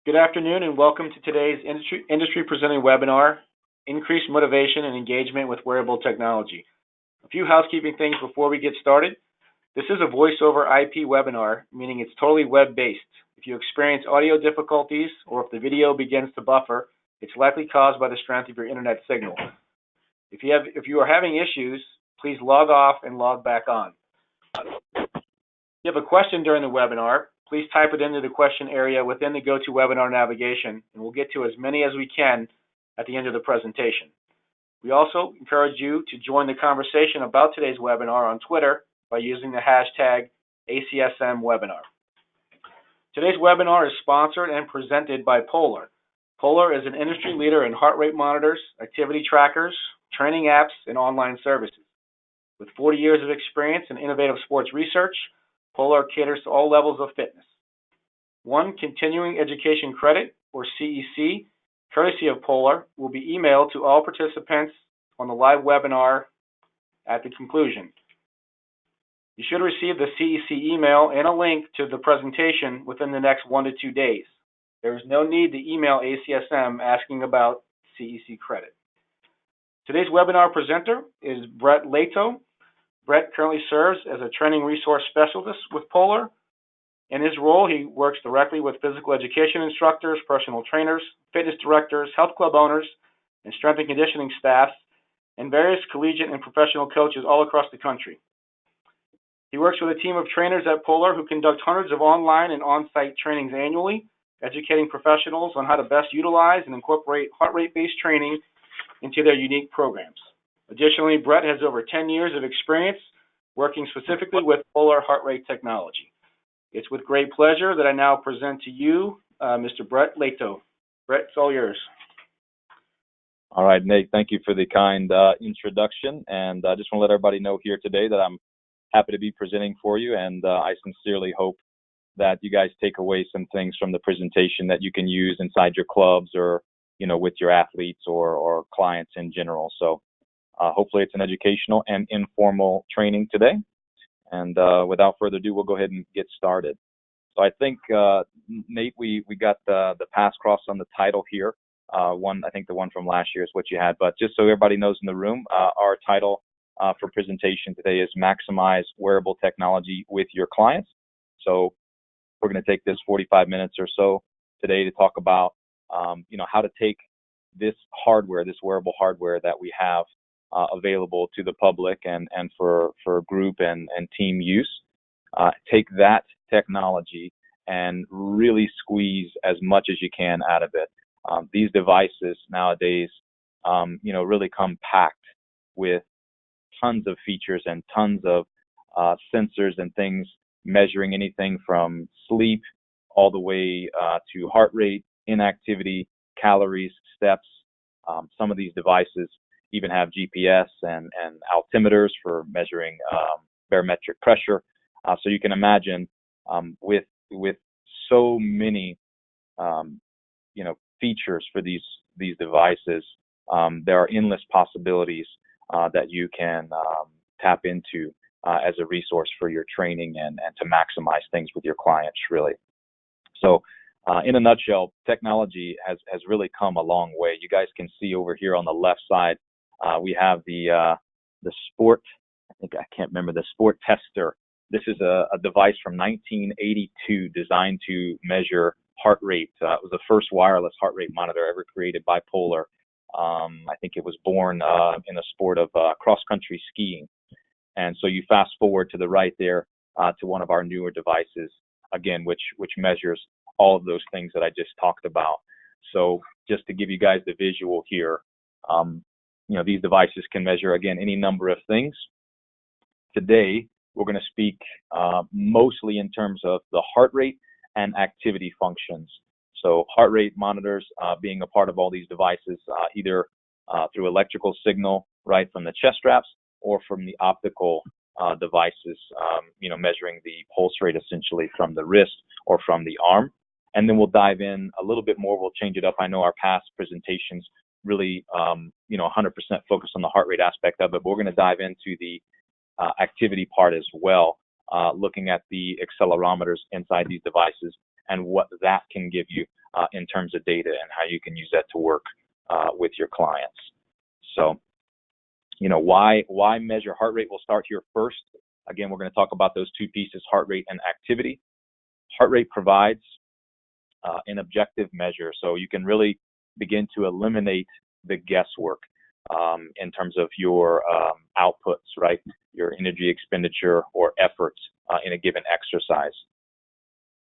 Good afternoon and welcome to today's industry presenting webinar, Increased Motivation and Engagement with Wearable Technology. A few housekeeping things before we get started. This is a voice over IP webinar, meaning it's totally web-based. If you experience audio difficulties or if the video begins to buffer, it's likely caused by the strength of your internet signal. If you are having issues, please log off and log back on. If you have a question during the webinar, please type it into the question area within the GoToWebinar navigation, and we'll get to as many as we can at the end of the presentation. We also encourage you to join the conversation about today's webinar on Twitter by using the hashtag ACSMwebinar. Today's webinar is sponsored and presented by Polar. Polar is an industry leader in heart rate monitors, activity trackers, training apps, and online services. With 40 years of experience in innovative sports research, Polar caters to all levels of fitness. One continuing education credit, or CEC, courtesy of Polar, will be emailed to all participants on the live webinar at the conclusion. You should receive the CEC email and a link to the presentation within the next 1 to 2 days. There is no need to email ACSM asking about CEC credit. Today's webinar presenter is Brett Leto. Brett currently serves as a training resource specialist with Polar. In his role, he works directly with physical education instructors, personal trainers, fitness directors, health club owners, and strength and conditioning staffs, and various collegiate and professional coaches all across the country. He works with a team of trainers at Polar who conduct hundreds of online and on-site trainings annually, educating professionals on how to best utilize and incorporate heart rate-based training into their unique programs. Additionally, Brett has over 10 years of experience working specifically with Polar heart rate technology. It's with great pleasure that I now present to you Mr. Brett Leto. Brett, it's all yours. All right, Nate, thank you for the kind introduction. And I just want to let everybody know here today that I'm happy to be presenting for you. And I sincerely hope that you guys take away some things from the presentation that you can use inside your clubs or, with your athletes or clients in general. So hopefully it's an educational and informal training today. And without further ado, we'll go ahead and get started. So I think, Nate, we got the pass cross on the title here. I think the one from last year is what you had. But just so everybody knows in the room, our title for presentation today is Maximize Wearable Technology with Your Clients. So we're going to take this 45 minutes or so today to talk about, how to take this hardware, this wearable hardware that we have available to the public and for group and team use, take that technology and really squeeze as much as you can out of it. These devices nowadays, really come packed with tons of features and tons of sensors and things measuring anything from sleep all the way to heart rate, inactivity, calories, steps. Some of these devices even have GPS and altimeters for measuring barometric pressure. So you can imagine with so many features for these devices, there are endless possibilities that you can tap into as a resource for your training and to maximize things with your clients, really. So in a nutshell, technology has really come a long way. You guys can see over here on the left side, we have the sport, I can't remember, the sport tester. This is a device from 1982 designed to measure heart rate. It was the first wireless heart rate monitor ever created by Polar. I think it was born in the sport of cross-country skiing. And so you fast forward to the right there to one of our newer devices, again, which measures all of those things that I just talked about. So just to give you guys the visual here, these devices can measure, again, any number of things. Today, we're going to speak mostly in terms of the heart rate and activity functions. So heart rate monitors being a part of all these devices, either through electrical signal, right, from the chest straps or from the optical devices, measuring the pulse rate essentially from the wrist or from the arm. And then we'll dive in a little bit more. We'll change it up. I know our past presentations really, 100% focus on the heart rate aspect of it, but we're going to dive into the activity part as well, looking at the accelerometers inside these devices and what that can give you in terms of data and how you can use that to work with your clients. So, why measure heart rate? We'll start here first. Again, we're going to talk about those two pieces, heart rate and activity. Heart rate provides an objective measure, so you can really begin to eliminate the guesswork in terms of your outputs, right? Your energy expenditure or efforts in a given exercise.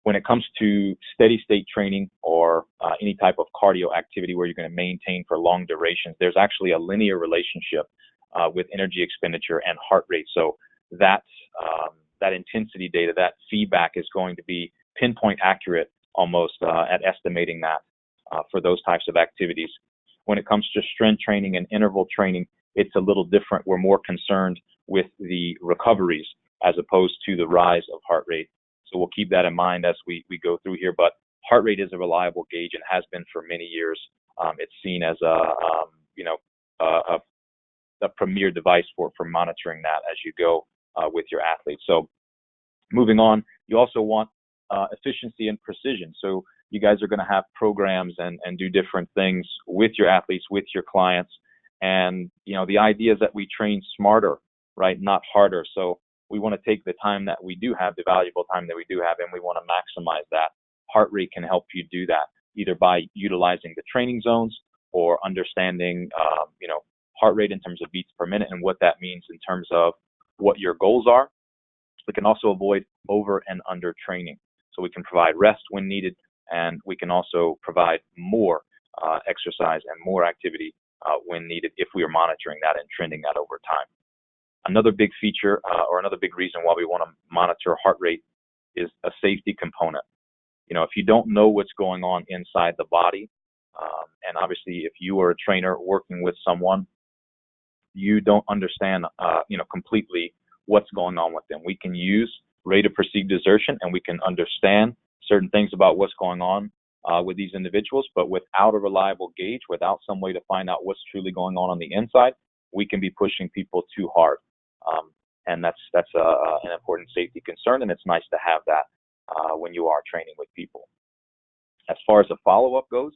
When it comes to steady state training or any type of cardio activity where you're going to maintain for long durations, there's actually a linear relationship with energy expenditure and heart rate. So that intensity data, that feedback is going to be pinpoint accurate almost at estimating that for those types of activities. When it comes to strength training and interval training, it's a little different. We're more concerned with the recoveries as opposed to the rise of heart rate. So we'll keep that in mind as we go through here. But heart rate is a reliable gauge and has been for many years. It's seen as a premier device for monitoring that as you go with your athletes. So moving on, you also want efficiency and precision. So you guys are going to have programs and do different things with your athletes, with your clients. And, the idea is that we train smarter, right? Not harder. So we want to take the time that we do have, the valuable time that we do have, and we want to maximize that. Heart rate can help you do that, either by utilizing the training zones or understanding, heart rate in terms of beats per minute and what that means in terms of what your goals are. We can also avoid over and under training. So we can provide rest when needed, and we can also provide more exercise and more activity when needed if we are monitoring that and trending that over time. Another big feature or another big reason why we want to monitor heart rate is a safety component. If you don't know what's going on inside the body, and obviously if you are a trainer working with someone, you don't understand, completely what's going on with them. We can use rate of perceived desertion, and we can understand certain things about what's going on with these individuals, but without a reliable gauge, without some way to find out what's truly going on the inside, we can be pushing people too hard. And that's an important safety concern, and it's nice to have that when you are training with people. As far as the follow-up goes,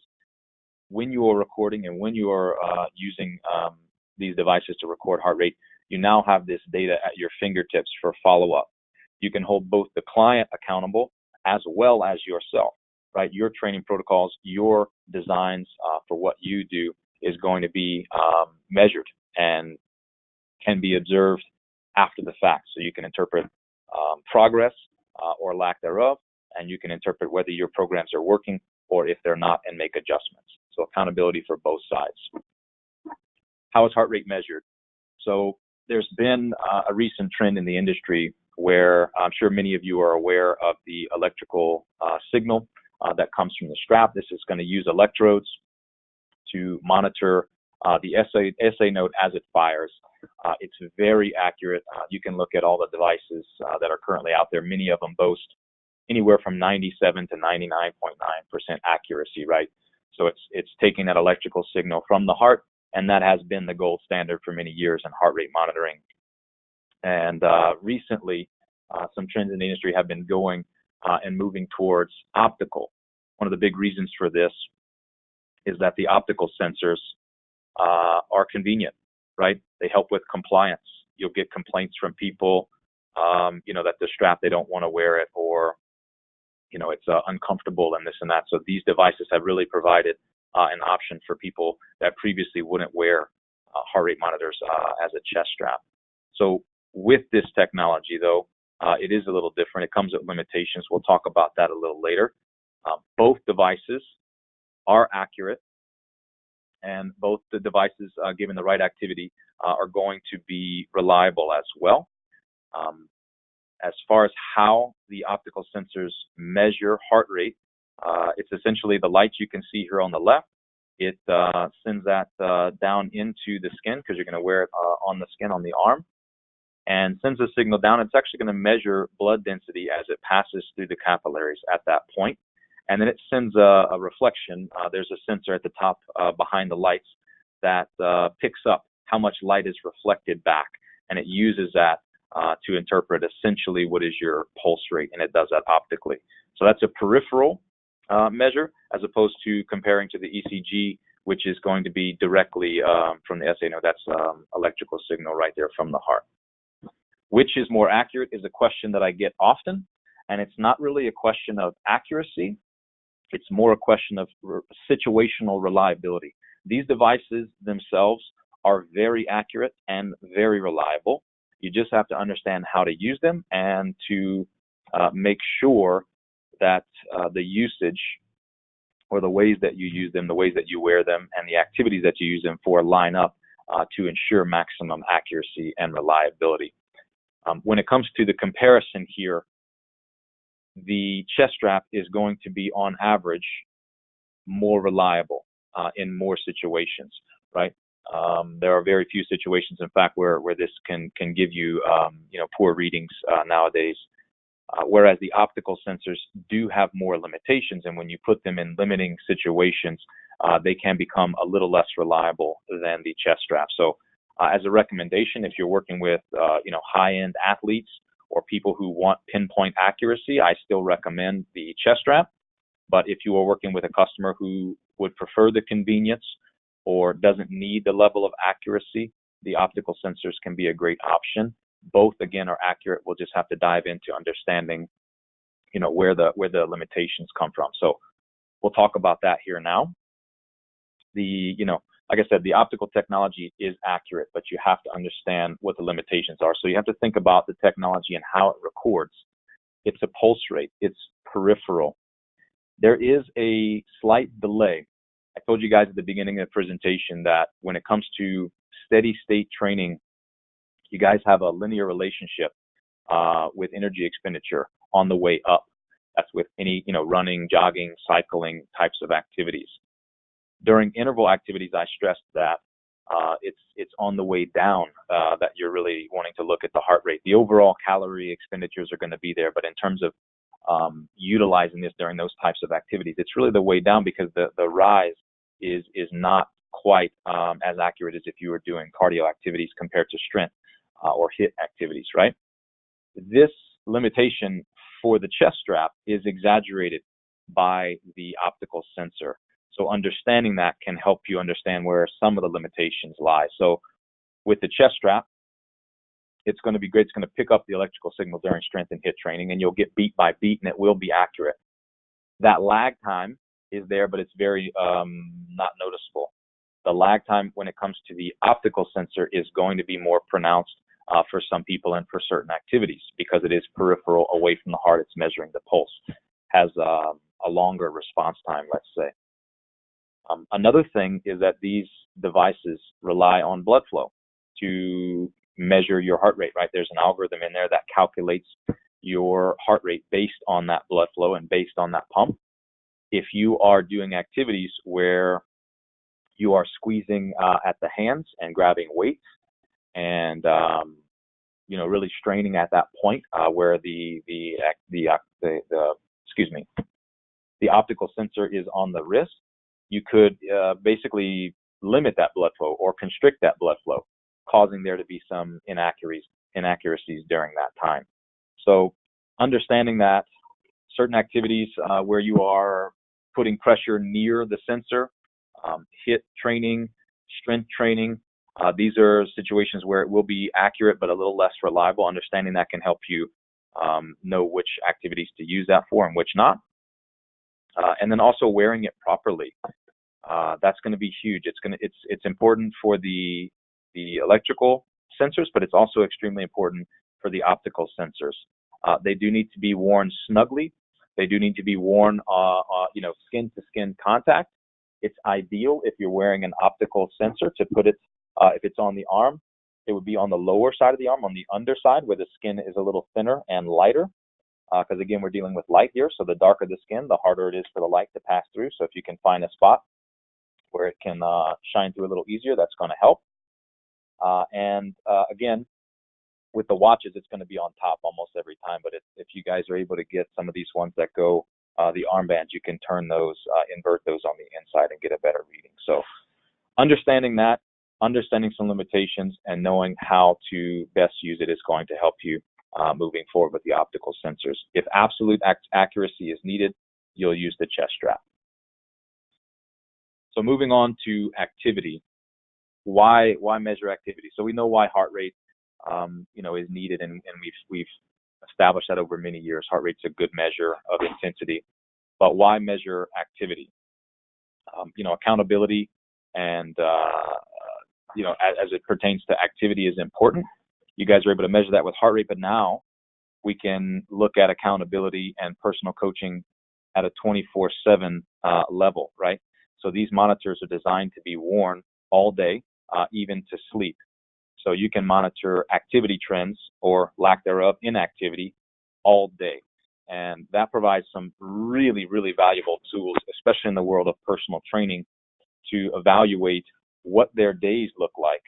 when you are recording and when you are using these devices to record heart rate, you now have this data at your fingertips for follow-up. You can hold both the client accountable as well as yourself, right? Your training protocols, your designs for what you do is going to be measured and can be observed after the fact. So you can interpret progress or lack thereof, and you can interpret whether your programs are working or if they're not and make adjustments. So accountability for both sides. How is heart rate measured? So there's been a recent trend in the industry where I'm sure many of you are aware of the electrical signal that comes from the strap. This is going to use electrodes to monitor the SA node as it fires. It's very accurate. You can look at all the devices that are currently out there. Many of them boast anywhere from 97 to 99.9% accuracy, right? So it's taking that electrical signal from the heart, and that has been the gold standard for many years in heart rate monitoring. And recently, some trends in the industry have been going and moving towards optical. One of the big reasons for this is that the optical sensors are convenient, right? They help with compliance. You'll get complaints from people, that the strap, they don't want to wear it, or, it's uncomfortable and this and that. So these devices have really provided an option for people that previously wouldn't wear heart rate monitors as a chest strap. So with this technology, though, it is a little different. It comes with limitations. We'll talk about that a little later. Both devices are accurate, and both the devices, given the right activity, are going to be reliable as well. As far as how the optical sensors measure heart rate, it's essentially the lights you can see here on the left. It sends that down into the skin, because you're going to wear it on the skin on the arm, and sends a signal down. It's actually going to measure blood density as it passes through the capillaries at that point. And then it sends a reflection. There's a sensor at the top behind the lights that picks up how much light is reflected back, and it uses that to interpret essentially what is your pulse rate, and it does that optically. So that's a peripheral measure, as opposed to comparing to the ECG, which is going to be directly from the SA. No, that's electrical signal right there from the heart. Which is more accurate is a question that I get often, and it's not really a question of accuracy. It's more a question of situational reliability. These devices themselves are very accurate and very reliable. You just have to understand how to use them and to make sure that the usage, or the ways that you use them, the ways that you wear them, and the activities that you use them for line up to ensure maximum accuracy and reliability. When it comes to the comparison here, the chest strap is going to be on average more reliable in more situations, right? There are very few situations, in fact, where this can give you poor readings nowadays. Whereas the optical sensors do have more limitations, and when you put them in limiting situations, they can become a little less reliable than the chest strap. So, as a recommendation, if you're working with high-end athletes or people who want pinpoint accuracy, I still recommend the chest strap. But if you are working with a customer who would prefer the convenience or doesn't need the level of accuracy, the optical sensors can be a great option. Both, again, are accurate. We'll just have to dive into understanding, where the limitations come from. So we'll talk about that here now. Like I said, the optical technology is accurate, but you have to understand what the limitations are. So you have to think about the technology and how it records. It's a pulse rate. It's peripheral. There is a slight delay. I told you guys at the beginning of the presentation that when it comes to steady state training, you guys have a linear relationship with energy expenditure on the way up. That's with any, running, jogging, cycling types of activities. During interval activities, I stressed that it's on the way down that you're really wanting to look at the heart rate. The overall calorie expenditures are going to be there, but in terms of utilizing this during those types of activities, it's really the way down, because the rise is not quite as accurate as if you were doing cardio activities compared to strength or HIIT activities, right? This limitation for the chest strap is exaggerated by the optical sensor. So understanding that can help you understand where some of the limitations lie. So with the chest strap, it's going to be great. It's going to pick up the electrical signal during strength and HIIT training, and you'll get beat by beat, and it will be accurate. That lag time is there, but it's very not noticeable. The lag time when it comes to the optical sensor is going to be more pronounced for some people and for certain activities, because it is peripheral, away from the heart. It's measuring the pulse, has a longer response time, let's say. Another thing is that these devices rely on blood flow to measure your heart rate, right? There's an algorithm in there that calculates your heart rate based on that blood flow and based on that pump. If you are doing activities where you are squeezing at the hands and grabbing weights and really straining at that point where the optical sensor is on the wrist, you could basically limit that blood flow or constrict that blood flow, causing there to be some inaccuracies during that time. So understanding that certain activities where you are putting pressure near the sensor, HIIT training, strength training, these are situations where it will be accurate but a little less reliable. Understanding that can help you know which activities to use that for and which not. And then also wearing it properly. That's going to be huge. It's important for the electrical sensors, but it's also extremely important for the optical sensors. They do need to be worn snugly. They do need to be worn, skin to skin contact. It's ideal if you're wearing an optical sensor to put it, if it's on the arm, it would be on the lower side of the arm, on the underside where the skin is a little thinner and lighter. Because again, we're dealing with light here, so the darker the skin, the harder it is for the light to pass through. So if you can find a spot where it can shine through a little easier, that's going to help. Again, with the watches, it's going to be on top almost every time. But if you guys are able to get some of these ones that go the armbands, you can turn those, invert those on the inside and get a better reading. So understanding that, understanding some limitations, and knowing how to best use it is going to help you moving forward with the optical sensors. If absolute accuracy is needed, you'll use the chest strap. So moving on to activity, why measure activity? So we know why heart rate, is needed, and we've established that over many years. Heart rate's a good measure of intensity, but why measure activity? Accountability and as it pertains to activity is important. You guys are able to measure that with heart rate, but now we can look at accountability and personal coaching at a 24/7 level, right? So these monitors are designed to be worn all day, even to sleep. So you can monitor activity trends or lack thereof, inactivity, all day. And that provides some really, really valuable tools, especially in the world of personal training, to evaluate what their days look like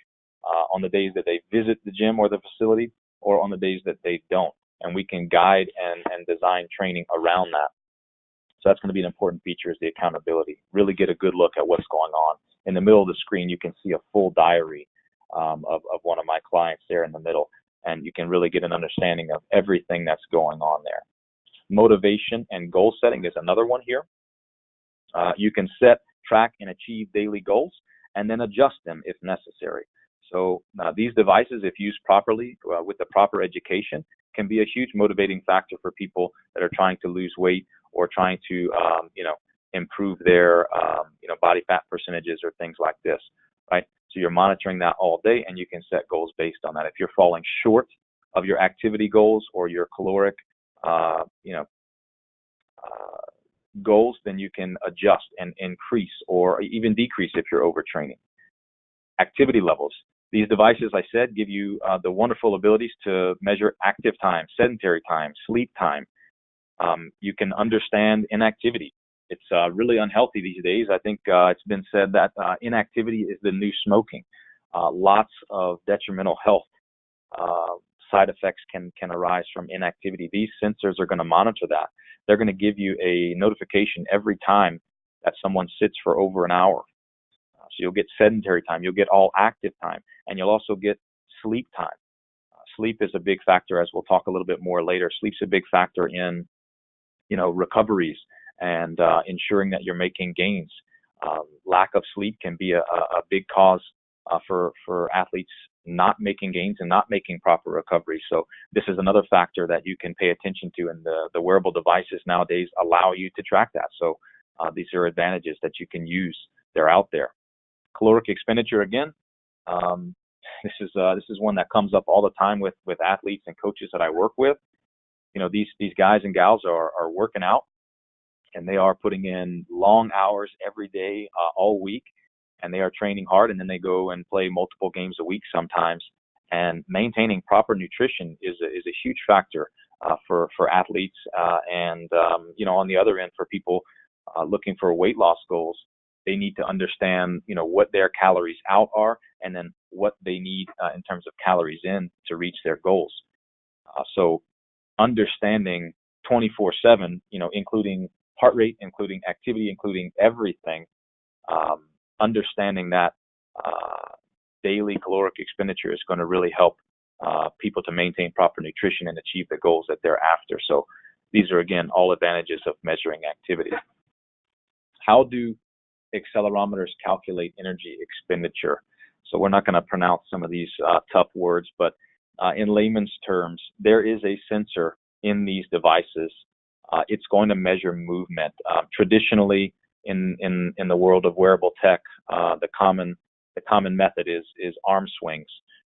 on the days that they visit the gym or the facility, or on the days that they don't. And we can guide and design training around that. So that's going to be an important feature, is the accountability. Really get a good look at what's going on. In the middle of the screen, you can see a full diary of one of my clients there in the middle, and you can really get an understanding of everything that's going on there. Motivation and goal setting is another one here. You can set, track, and achieve daily goals, and then adjust them if necessary. So these devices, if used properly with the proper education, can be a huge motivating factor for people that are trying to lose weight or trying to, improve their, body fat percentages or things like this, right? So you're monitoring that all day, and you can set goals based on that. If you're falling short of your activity goals or your caloric, goals, then you can adjust and increase or even decrease if you're overtraining. Activity levels. These devices, I said, give you the wonderful abilities to measure active time, sedentary time, sleep time. You can understand inactivity. It's really unhealthy these days. I think it's been said that inactivity is the new smoking. Lots of detrimental health side effects can arise from inactivity. These sensors are going to monitor that. They're going to give you a notification every time that someone sits for over an hour. So you'll get sedentary time, you'll get all active time, and you'll also get sleep time. Sleep is a big factor, as we'll talk a little bit more later. Sleep's a big factor in, recoveries and ensuring that you're making gains. Lack of sleep can be a big cause for athletes not making gains and not making proper recovery. So this is another factor that you can pay attention to, and the wearable devices nowadays allow you to track that. So these are advantages that you can use. They're out there. Caloric expenditure, again, this is one that comes up all the time with athletes and coaches that I work with. These guys and gals are working out, and they are putting in long hours every day, all week, and they are training hard, and then they go and play multiple games a week sometimes. And maintaining proper nutrition is a huge factor for athletes, and on the other end, for people looking for weight loss goals. They need to understand, what their calories out are, and then what they need in terms of calories in to reach their goals. So understanding 24/7, including heart rate, including activity, including everything, understanding that daily caloric expenditure is going to really help people to maintain proper nutrition and achieve the goals that they're after. So these are, again, all advantages of measuring activity. How do accelerometers calculate energy expenditure? So we're not going to pronounce some of these tough words, but in layman's terms, there is a sensor in these devices. It's going to measure movement. Traditionally, in the world of wearable tech, the common method is arm swings,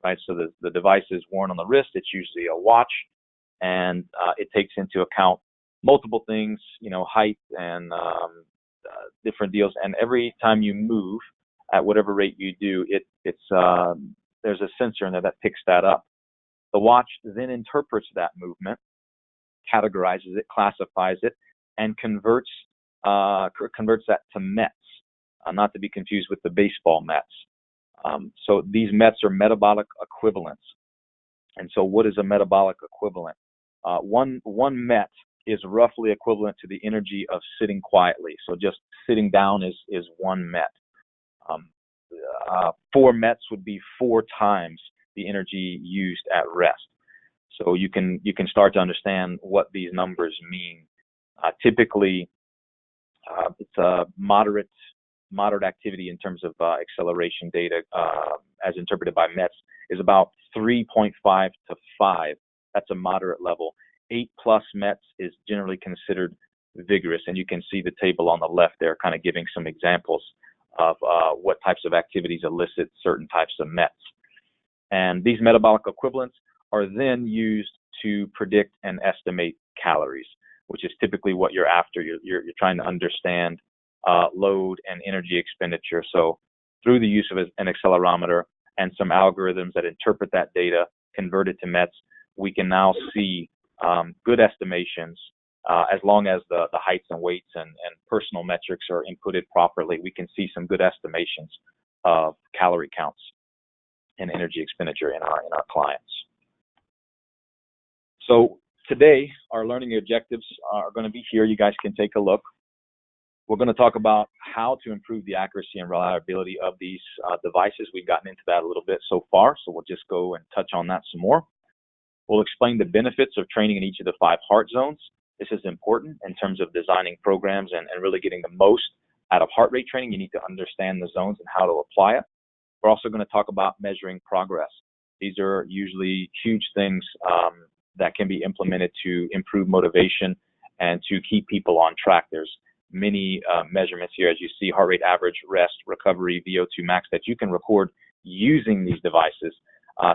right? So the device is worn on the wrist. It's usually a watch, and it takes into account multiple things, height and different deals. And every time you move, at whatever rate you do, there's a sensor in there that picks that up. The watch then interprets that movement, categorizes it, classifies it, and converts that to METs, not to be confused with the baseball METs. So these METs are metabolic equivalents. And so what is a metabolic equivalent? One MET is roughly equivalent to the energy of sitting quietly. So just sitting down is one MET. 4 METs would be 4 times the energy used at rest. So you can start to understand what these numbers mean. Typically, It's a moderate activity in terms of acceleration data, as interpreted by METS, is about 3.5 to 5. That's a moderate level. 8+ METS is generally considered vigorous, and you can see the table on the left there kind of giving some examples of what types of activities elicit certain types of METS. And these metabolic equivalents are then used to predict and estimate calories, which is typically what you're after. You're trying to understand load and energy expenditure. So through the use of an accelerometer and some algorithms that interpret that data, convert it to METS, we can now see good estimations. As long as the heights and weights and personal metrics are inputted properly, we can see some good estimations of calorie counts and energy expenditure in our clients. So today, our learning objectives are going to be here. You guys can take a look. We're going to talk about how to improve the accuracy and reliability of these devices. We've gotten into that a little bit so far, so we'll just go and touch on that some more. We'll explain the benefits of training in each of the 5 heart zones. This is important in terms of designing programs and really getting the most out of heart rate training. You need to understand the zones and how to apply it. We're also going to talk about measuring progress. These are usually huge things that can be implemented to improve motivation and to keep people on track. There's many measurements here, as you see: heart rate average, rest, recovery, VO2 max, that you can record using these devices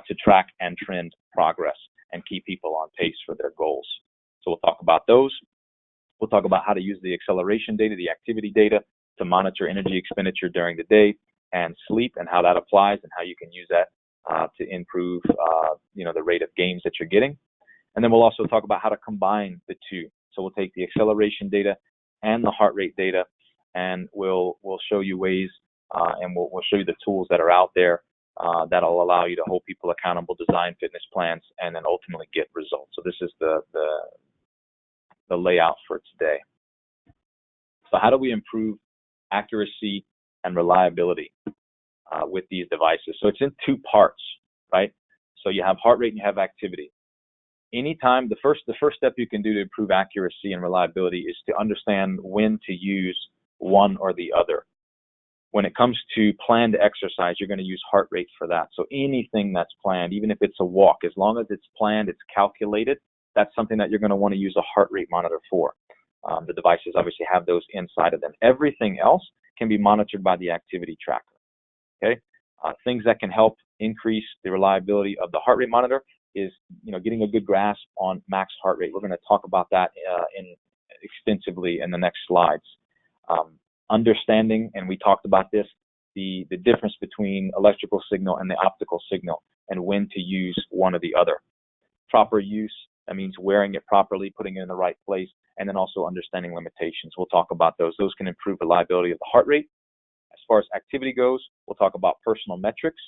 to track and trend progress and keep people on pace for their goals. So we'll talk about those. We'll talk about how to use the acceleration data, the activity data, to monitor energy expenditure during the day and sleep, and how that applies and how you can use that to improve the rate of gains that you're getting. And then we'll also talk about how to combine the two. So we'll take the acceleration data and the heart rate data, and we'll show you ways and we'll show you the tools that are out there that'll allow you to hold people accountable, design fitness plans, and then ultimately get results. So this is the layout for today. So how do we improve accuracy and reliability with these devices? So it's in 2 parts, right? So you have heart rate and you have activity. Anytime, the first step you can do to improve accuracy and reliability is to understand when to use one or the other. When it comes to planned exercise, you're going to use heart rate for that. So anything that's planned, even if it's a walk, as long as it's planned, it's calculated, that's something that you're going to want to use a heart rate monitor for. The devices obviously have those inside of them. Everything else can be monitored by the activity tracker. Okay, things that can help increase the reliability of the heart rate monitor is, getting a good grasp on max heart rate. We're going to talk about that extensively in the next slides. Understanding, and we talked about this, the difference between electrical signal and the optical signal, and when to use one or the other. Proper use, that means wearing it properly, putting it in the right place, and then also understanding limitations. We'll talk about those. Those can improve reliability of the heart rate. As far as activity goes, we'll talk about personal metrics.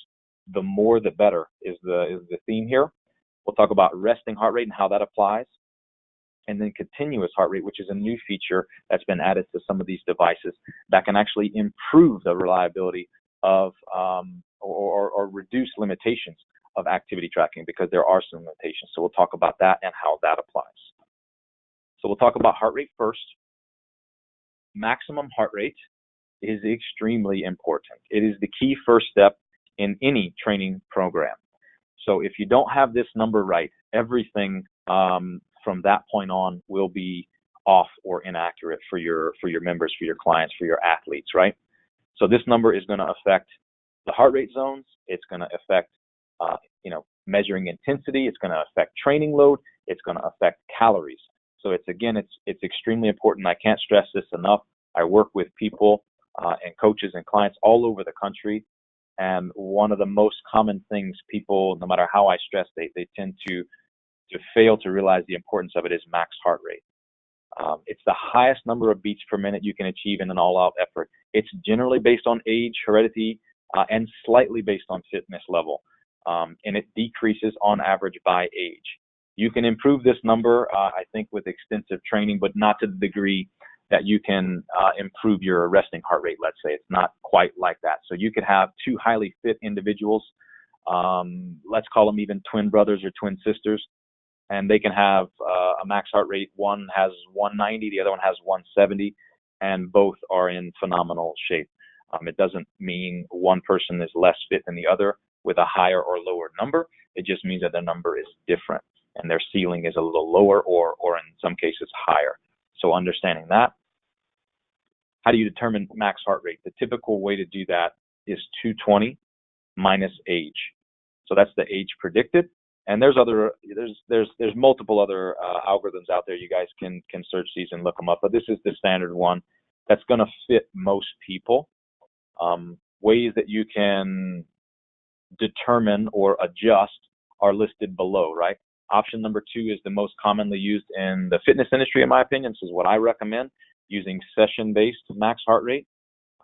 The more the better is the theme here. We'll talk about resting heart rate and how that applies. And then continuous heart rate, which is a new feature that's been added to some of these devices that can actually improve the reliability of or reduce limitations of activity tracking, because there are some limitations. So we'll talk about that and how that applies. So we'll talk about heart rate first. Maximum heart rate is extremely important. It is the key first step in any training program. So if you don't have this number right, everything from that point on will be off or inaccurate for your members, for your clients, for your athletes, right? So this number is going to affect the heart rate zones. It's going to affect measuring intensity. It's going to affect training load. It's going to affect calories. So it's extremely important. I can't stress this enough. I work with people and coaches and clients all over the country, and one of the most common things people, no matter how I stress, they tend to fail to realize the importance of it is max heart rate. It's the highest number of beats per minute you can achieve in an all-out effort. It's generally based on age, heredity, and slightly based on fitness level, and it decreases on average by age. You can improve this number, I think, with extensive training, but not to the degree that you can improve your resting heart rate, let's say. It's not quite like that. So you could have 2 highly fit individuals, let's call them even twin brothers or twin sisters, and they can have a max heart rate. One has 190, the other one has 170. and both are in phenomenal shape. It doesn't mean one person is less fit than the other with a higher or lower number. It just means that their number is different and their ceiling is a little lower or in some cases higher. So understanding that. How do you determine max heart rate? The typical way to do that is 220 minus age. So that's the age predicted. And there's multiple other algorithms out there. You guys can search these and look them up. But this is the standard one that's going to fit most people. Ways that you can determine or adjust are listed below, right? Option number 2 is the most commonly used in the fitness industry, in my opinion. This is what I recommend, using session-based max heart rate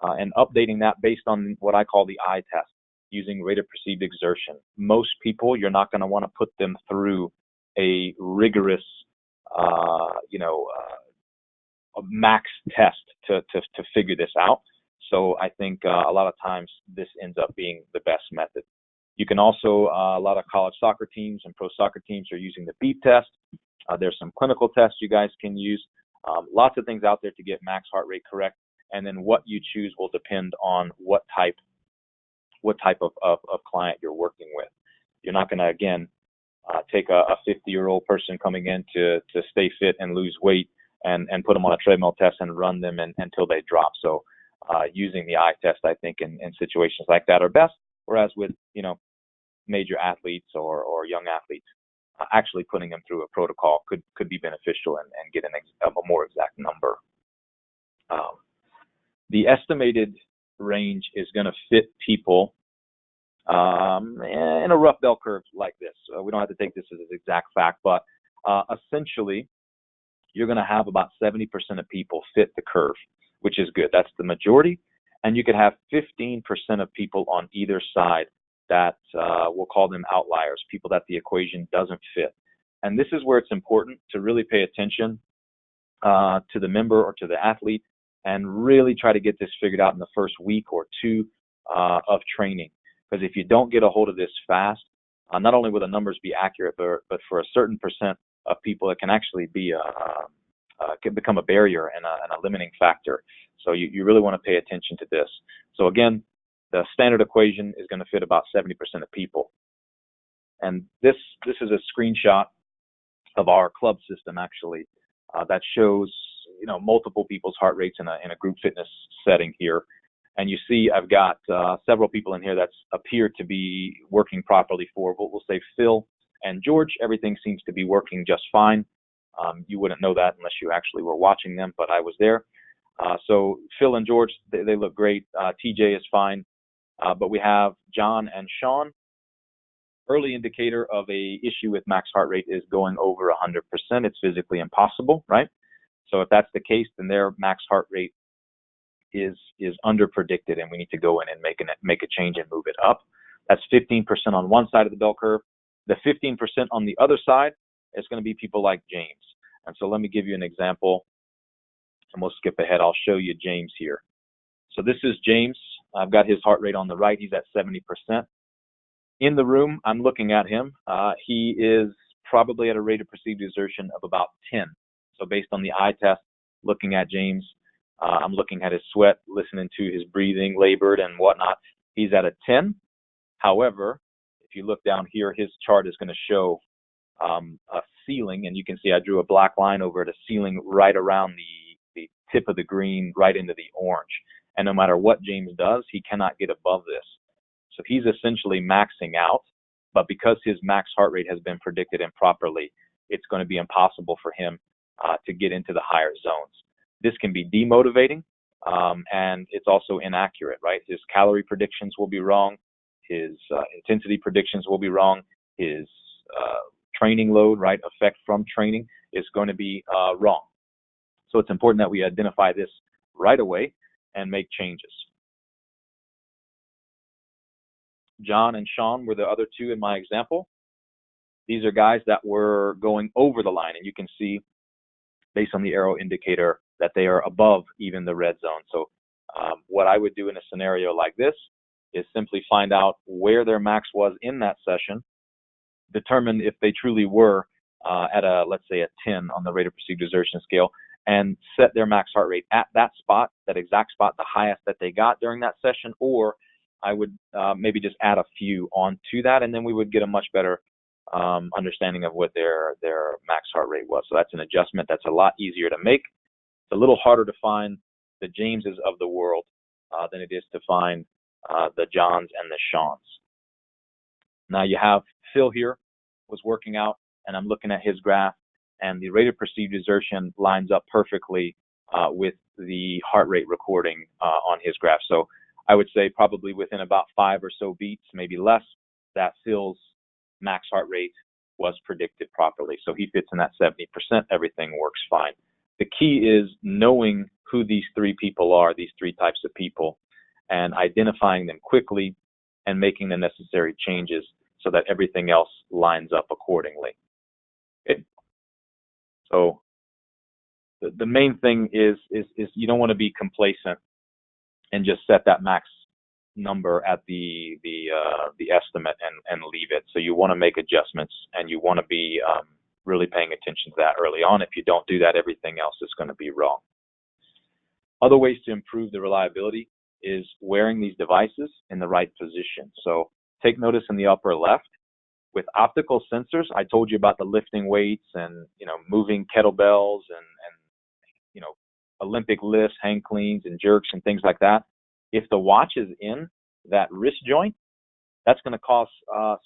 and updating that based on what I call the eye test, using rate of perceived exertion. Most people, you're not going to want to put them through a rigorous, a max test to figure this out. So I think a lot of times this ends up being the best method. You can also, a lot of college soccer teams and pro soccer teams are using the beep test. There's some clinical tests you guys can use. Lots of things out there to get max heart rate correct. And then what you choose will depend on what type of client you're working with. You're not going to, again, take a 50-year-old person coming in to stay fit and lose weight and put them on a treadmill test and run them until they drop. So using the eye test, I think, in situations like that are best. Whereas with, major athletes or young athletes, actually putting them through a protocol could be beneficial and get a more exact number. The estimated range is going to fit people in a rough bell curve like this. We don't have to take this as an exact fact, but essentially, you're going to have about 70% of people fit the curve, which is good. That's the majority. And you could have 15% of people on either side that we'll call them outliers, people that the equation doesn't fit. And this is where it's important to really pay attention to the member or to the athlete and really try to get this figured out in the first week or 2 of training. Because if you don't get a hold of this fast, not only will the numbers be accurate, but for a certain percent of people, it can actually be can become a barrier and a limiting factor. So you really want to pay attention to this. So again, the standard equation is going to fit about 70% of people. And this is a screenshot of our club system, actually, that shows multiple people's heart rates in a group fitness setting here. And you see I've got several people in here that appear to be working properly for, we'll say, Phil and George. Everything seems to be working just fine. You wouldn't know that unless you actually were watching them, but I was there. So Phil and George, they look great. TJ is fine. But we have John and Sean. Early indicator of a issue with max heart rate is going over 100%. It's physically impossible, right? So if that's the case, then their max heart rate is under predicted, and we need to go in and make a change and move it up. That's 15% on one side of the bell curve. The 15% on the other side is going to be people like James. And so let me give you an example, and we'll skip ahead. I'll show you James here. So this is James. I've got his heart rate on the right. He's at 70%. In the room, I'm looking at him. He is probably at a rate of perceived exertion of about 10. So based on the eye test, looking at James, I'm looking at his sweat, listening to his breathing, labored and whatnot. He's at a 10. However, if you look down here, his chart is going to show a ceiling, and you can see I drew a black line over it, a ceiling right around the tip of the green, right into the orange. And no matter what James does, he cannot get above this. So he's essentially maxing out, but because his max heart rate has been predicted improperly, it's going to be impossible for him to get into the higher zones. This can be demotivating, and it's also inaccurate, right? His calorie predictions will be wrong. His intensity predictions will be wrong. His training load, right, effect from training is going to be wrong. So it's important that we identify this right away and make changes. John and Sean were the other two in my example. These are guys that were going over the line, and you can see based on the arrow indicator that they are above even the red zone. So what I would do in a scenario like this is simply find out where their max was in that session, determine if they truly were at let's say a 10 on the rate of perceived exertion scale, and set their max heart rate at that spot, that exact spot, the highest that they got during that session, or I would maybe just add a few onto that, and then we would get a much better understanding of what their max heart rate was. So that's an adjustment that's a lot easier to make. It's a little harder to find the Jameses of the world than it is to find the Johns and the Seans. Now you have Phil here was working out, and I'm looking at his graph, and the rate of perceived exertion lines up perfectly with the heart rate recording on his graph. So I would say probably within about 5 or so beats, maybe less, that Phil's max heart rate was predicted properly. So he fits in that 70%, everything works fine. The key is knowing who these three people are, these three types of people, and identifying them quickly and making the necessary changes so that everything else lines up accordingly. Okay. So the main thing is you don't want to be complacent and just set that max number at the estimate and leave it. So you want to make adjustments, and you want to be really paying attention to that early on. If you don't do that, everything else is going to be wrong. Other ways to improve the reliability is wearing these devices in the right position. So take notice in the upper left. With optical sensors, I told you about the lifting weights and moving kettlebells and Olympic lifts, hang cleans and jerks and things like that. If the watch is in that wrist joint, that's going to cause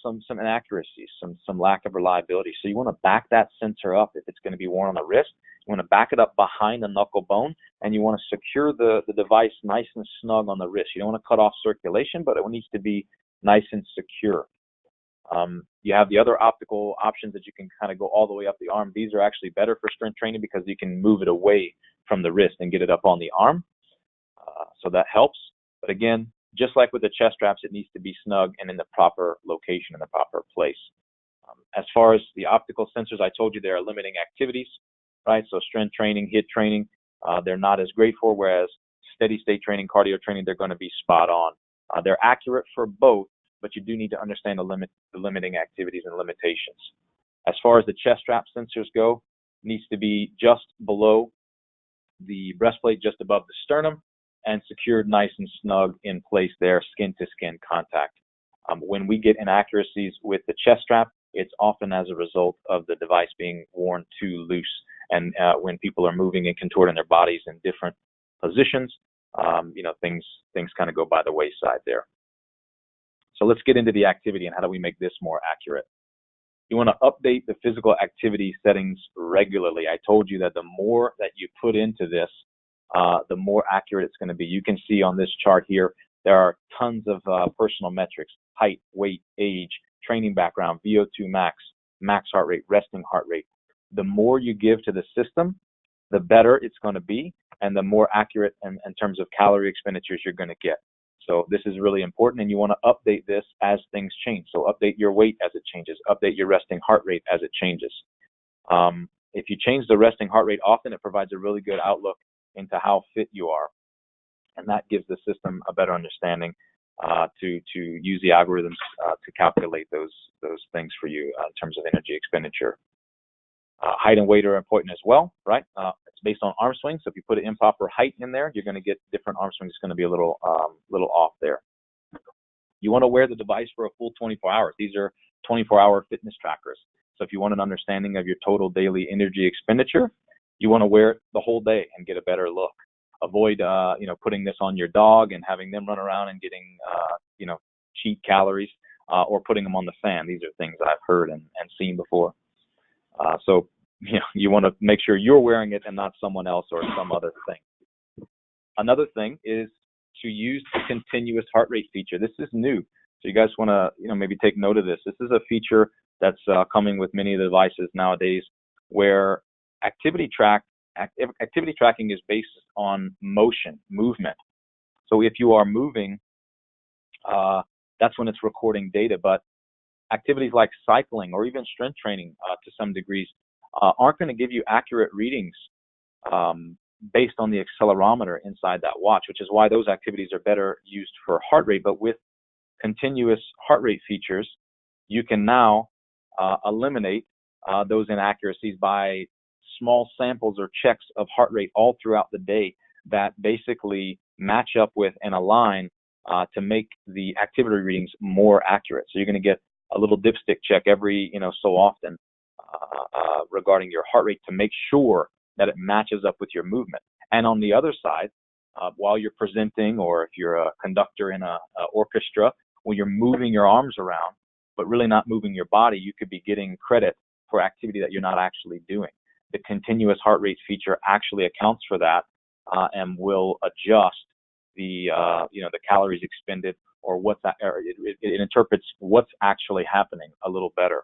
some inaccuracies, some lack of reliability. So you want to back that sensor up if it's going to be worn on the wrist. You want to back it up behind the knuckle bone, and you want to secure the device nice and snug on the wrist. You don't want to cut off circulation, but it needs to be nice and secure. You have the other optical options that you can kind of go all the way up the arm. These are actually better for strength training because you can move it away from the wrist and get it up on the arm. So that helps. But again, just like with the chest straps, it needs to be snug and in the proper location, in the proper place. As far as the optical sensors, I told you there are limiting activities, right? So strength training, HIIT training, they're not as great for, whereas steady state training, cardio training, they're going to be spot on. They're accurate for both, but you do need to understand the limiting activities and limitations. As far as the chest strap sensors go, it needs to be just below the breastplate, just above the sternum, and secured nice and snug in place there, skin-to-skin contact. When we get inaccuracies with the chest strap, it's often as a result of the device being worn too loose. And when people are moving and contorting their bodies in different positions, things kind of go by the wayside there. So let's get into the activity and how do we make this more accurate. You want to update the physical activity settings regularly. I told you that the more that you put into this, the more accurate it's going to be. You can see on this chart here, there are tons of personal metrics: height, weight, age, training background, VO2 max, max heart rate, resting heart rate. The more you give to the system, the better it's going to be, and the more accurate in terms of calorie expenditures you're going to get. So this is really important, and you want to update this as things change. So update your weight as it changes, update your resting heart rate as it changes. If you change the resting heart rate often, it provides a really good outlook into how fit you are, and that gives the system a better understanding to use the algorithms to calculate those things for you in terms of energy expenditure. Height and weight are important as well, right? It's based on arm swing, so if you put an improper height in there, you're going to get different arm swings. It's going to be a little off there. You want to wear the device for a full 24 hours. These are 24-hour fitness trackers. So if you want an understanding of your total daily energy expenditure, you want to wear it the whole day and get a better look. Avoid, putting this on your dog and having them run around and getting, cheat calories, or putting them on the fan. These are things I've heard and seen before. So you want to make sure you're wearing it and not someone else or some other thing. Another thing is to use the continuous heart rate feature. This is new, so you guys want to maybe take note of this. This is a feature that's coming with many of the devices nowadays, where activity tracking is based on movement. So if you are moving, that's when it's recording data. But activities like cycling or even strength training to some degrees aren't going to give you accurate readings based on the accelerometer inside that watch, which is why those activities are better used for heart rate. But with continuous heart rate features, you can now eliminate those inaccuracies by small samples or checks of heart rate all throughout the day that basically match up with and align to make the activity readings more accurate. So you're going to get a little dipstick check every so often regarding your heart rate to make sure that it matches up with your movement. And on the other side, while you're presenting, or if you're a conductor in a orchestra, when you're moving your arms around but really not moving your body, you could be getting credit for activity that you're not actually doing. The continuous heart rate feature actually accounts for that and will adjust the the calories expended, or it interprets what's actually happening a little better.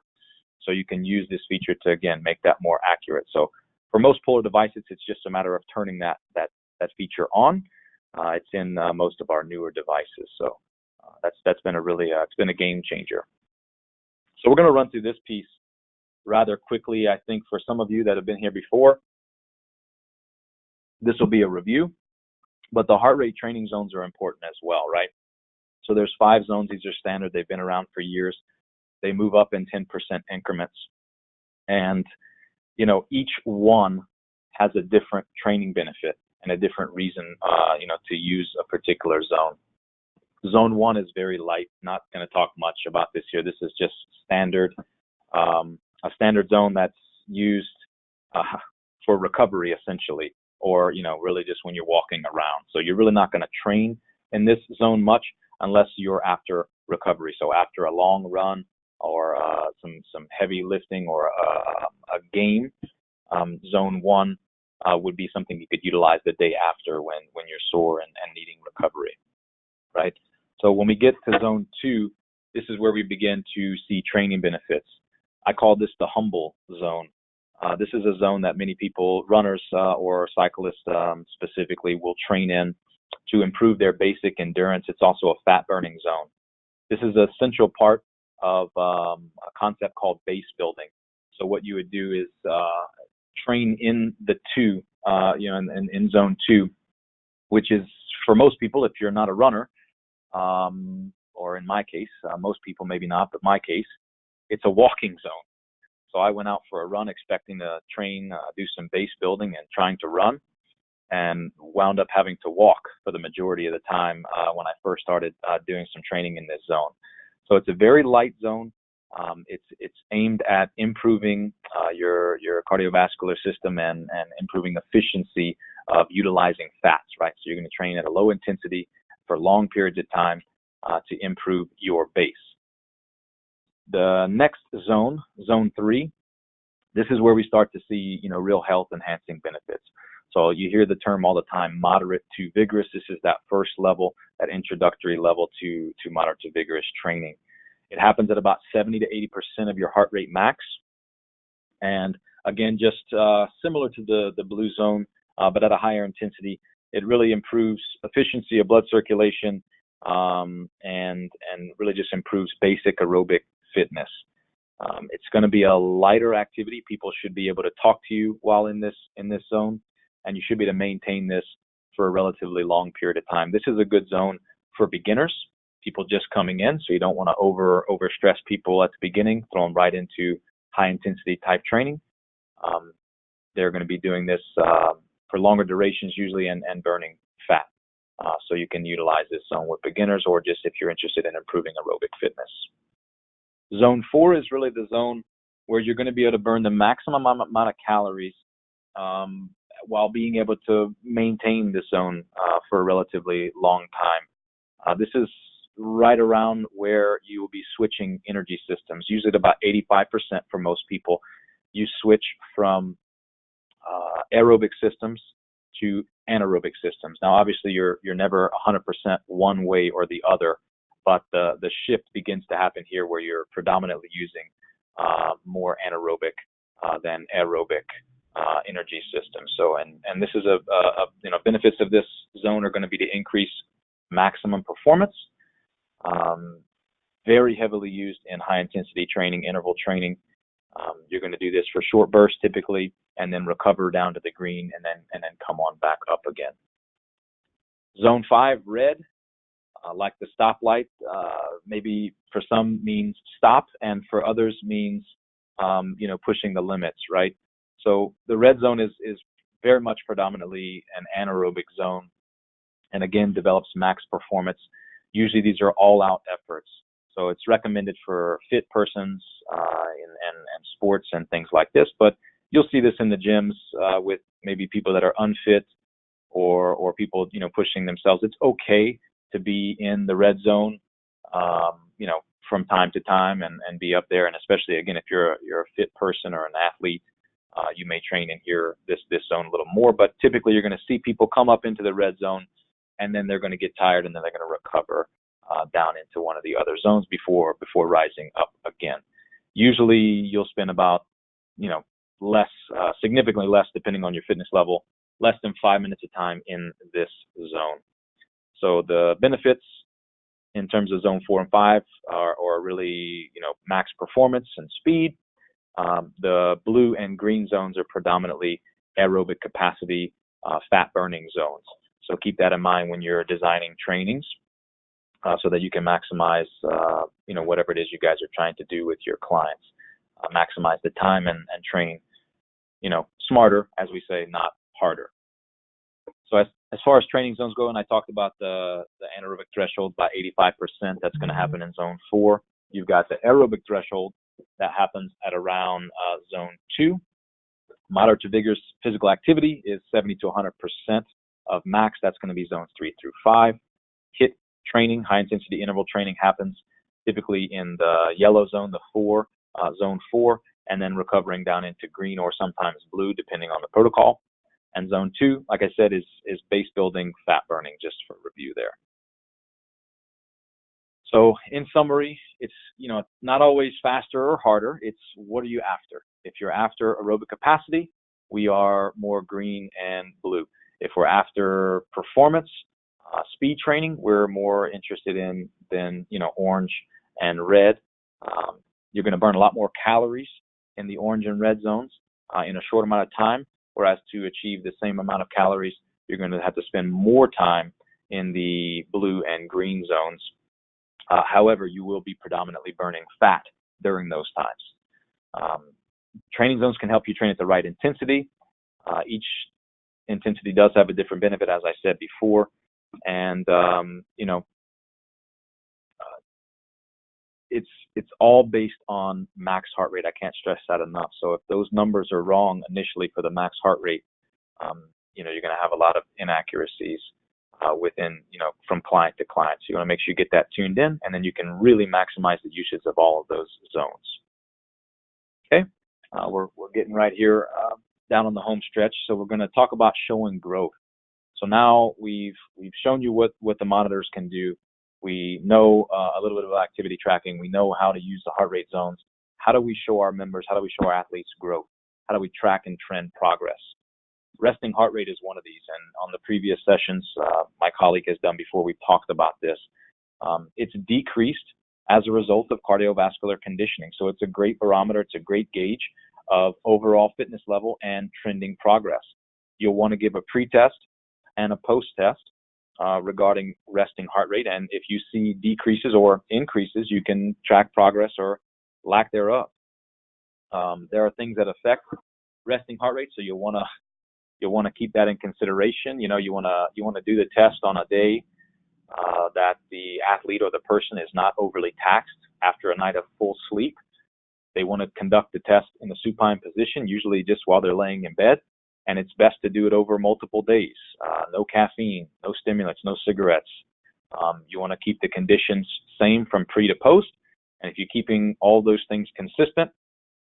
So you can use this feature to, again, make that more accurate. So for most Polar devices, it's just a matter of turning that feature on. It's in most of our newer devices. So that's been it's been a game changer. So we're going to run through this piece rather quickly. I think for some of you that have been here before, this will be a review, but the heart rate training zones are important as well, right? So there's 5 zones. These are standard. They've been around for years. They move up in 10% increments. And, each one has a different training benefit and a different reason, to use a particular zone. Zone 1 is very light. Not going to talk much about this here. This is just standard, a standard zone that's used for recovery, essentially, or, really just when you're walking around. So you're really not going to train in this zone much unless you're after recovery. So after a long run or some heavy lifting or a game, zone 1 would be something you could utilize the day after when you're sore and needing recovery, right? So when we get to zone 2, this is where we begin to see training benefits. I call this the humble zone. This is a zone that many people, runners or cyclists specifically, will train in to improve their basic endurance. It's also a fat burning zone. This is a central part of a concept called base building. So what you would do is train in the 2, in zone 2, which is, for most people, if you're not a runner, or in my case, most people maybe not, but my case, it's a walking zone. So I went out for a run expecting to train, do some base building and trying to run, and wound up having to walk for the majority of the time when I first started doing some training in this zone. So it's a very light zone. It's aimed at improving your cardiovascular system and improving efficiency of utilizing fats, right? So you're going to train at a low intensity for long periods of time to improve your base. The next zone, zone 3, this is where we start to see, real health enhancing benefits. So you hear the term all the time, moderate to vigorous. This is that first level, that introductory level to moderate to vigorous training. It happens at about 70 to 80% of your heart rate max. And again, just similar to the blue zone, but at a higher intensity. It really improves efficiency of blood circulation and really just improves basic aerobic fitness. It's going to be a lighter activity. People should be able to talk to you while in this zone, and you should be able to maintain this for a relatively long period of time. This is a good zone for beginners, people just coming in, so you don't want to over stress people at the beginning, throw them right into high intensity type training. They're going to be doing this for longer durations usually and burning fat. So you can utilize this zone with beginners, or just if you're interested in improving aerobic fitness. Zone 4 is really the zone where you're going to be able to burn the maximum amount of calories while being able to maintain this zone for a relatively long time. This is right around where you will be switching energy systems. Usually at about 85% for most people, you switch from aerobic systems to anaerobic systems. Now, obviously, you're never 100% one way or the other, but the shift begins to happen here where you're predominantly using more anaerobic than aerobic energy systems. So, and this is benefits of this zone are going to be to increase maximum performance. Very heavily used in high intensity training, interval training. You're going to do this for short bursts typically, and then recover down to the green, and then come on back up again. Zone 5, red, like the stoplight, maybe for some means stop, and for others means pushing the limits, right? So the red zone is very much predominantly an anaerobic zone, and again develops max performance. Usually these are all-out efforts. So it's recommended for fit persons and sports and things like this, but you'll see this in the gyms with maybe people that are unfit or people, pushing themselves. It's okay to be in the red zone, from time to time and be up there. And especially, again, if you're a fit person or an athlete, you may train in here, this zone a little more, but typically you're going to see people come up into the red zone and then they're going to get tired and then they're going to recover down into one of the other zones before rising up again. Usually you'll spend about, less, significantly less, depending on your fitness level, less than 5 minutes of time in this zone. So the benefits in terms of zone 4 and 5 are really, max performance and speed. The blue and green zones are predominantly aerobic capacity, fat burning zones. So keep that in mind when you're designing trainings, so that you can maximize, whatever it is you guys are trying to do with your clients. Maximize the time and train, smarter, as we say, not harder. So as far as training zones go, and I talked about the anaerobic threshold by 85%, that's going to happen in zone 4. You've got the aerobic threshold that happens at around zone 2. Moderate to vigorous physical activity is 70 to 100% of max. That's going to be zones 3 through 5. HIIT training, high intensity interval training, happens typically in the yellow zone, zone 4, and then recovering down into green or sometimes blue, depending on the protocol. And zone 2, like I said, is base building, fat burning, just for review there. So in summary, it's, not always faster or harder. It's what are you after? If you're after aerobic capacity, we are more green and blue. If we're after performance, speed training, we're more interested in than, orange and red. You're going to burn a lot more calories in the orange and red zones in a short amount of time, whereas to achieve the same amount of calories, you're going to have to spend more time in the blue and green zones. However, you will be predominantly burning fat during those times. Training zones can help you train at the right intensity. Each intensity does have a different benefit, as I said before, and it's all based on max heart rate. I can't stress that enough. So if those numbers are wrong initially for the max heart rate, you're going to have a lot of inaccuracies within, from client to client. So you want to make sure you get that tuned in, and then you can really maximize the usage of all of those zones. Okay, we're getting right here down on the home stretch. So we're going to talk about showing growth. So now we've shown you what the monitors can do. We know a little bit about activity tracking. We know how to use the heart rate zones. How do we show our members, how do we show our athletes growth? How do we track and trend progress? Resting heart rate is one of these, and on the previous sessions my colleague has done before, we've talked about this. It's decreased as a result of cardiovascular conditioning. So it's a great barometer, it's a great gauge of overall fitness level and trending progress. You'll want to give a pre-test and a post-test regarding resting heart rate, and if you see decreases or increases, you can track progress or lack thereof. There are things that affect resting heart rate, so you'll want to keep that in consideration. You want to do the test on a day that the athlete or the person is not overly taxed after a night of full sleep. They want to conduct the test in the supine position, usually just while they're laying in bed, and it's best to do it over multiple days. No caffeine, no stimulants, no cigarettes. You want to keep the conditions same from pre to post, and if you're keeping all those things consistent,